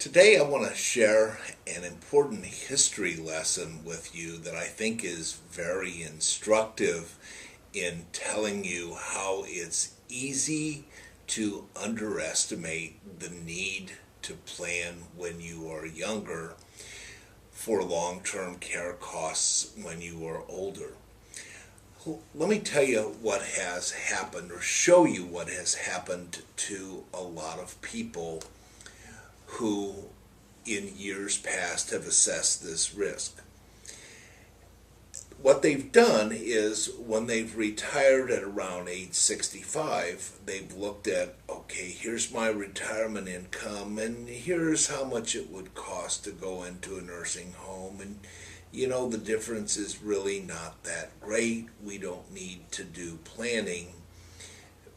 Today I want to share an important history lesson with you that I think is very instructive in telling you how it's easy to underestimate the need to plan when you are younger for long-term care costs when you are older. Let me tell you what has happened, or show you what has happened to a lot of people who in years past have assessed this risk. What they've done is when they've retired at around age 65, they've looked at, okay, here's my retirement income and here's how much it would cost to go into a nursing home, and the difference is really not that great. We don't need to do planning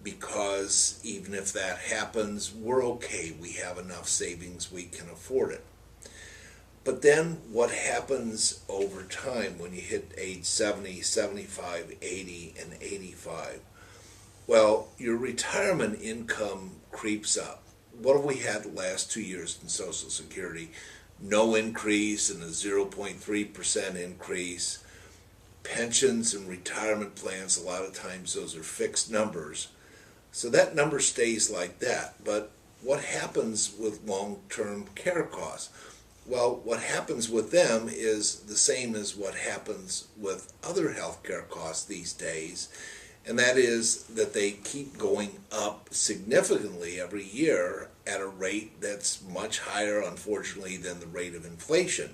because even if that happens, we're okay. We have enough savings, we can afford it. But then what happens over time when you hit age 70, 75, 80, and 85? Well, your retirement income creeps up. What have we had the last 2 years in Social Security? No increase and a 0.3% increase. Pensions and retirement plans, a lot of times those are fixed numbers. So that number stays like that. But what happens with long-term care costs? Well, what happens with them is the same as what happens with other healthcare costs these days, and that is that they keep going up significantly every year at a rate that's much higher, unfortunately, than the rate of inflation.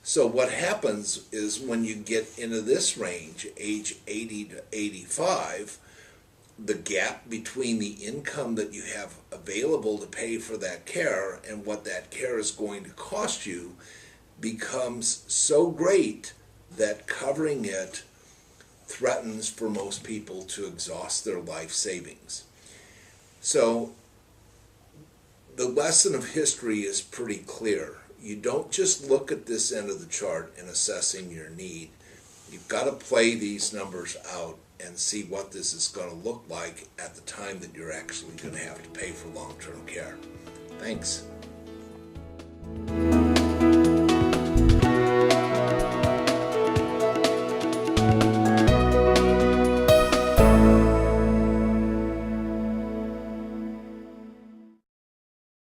So what happens is when you get into this range, age 80 to 85, the gap between the income that you have available to pay for that care and what that care is going to cost you becomes so great that covering it threatens for most people to exhaust their life savings. So the lesson of history is pretty clear. You don't just look at this end of the chart in assessing your need. You've got to play these numbers out and see what this is going to look like at the time that you're actually going to have to pay for long-term care. Thanks.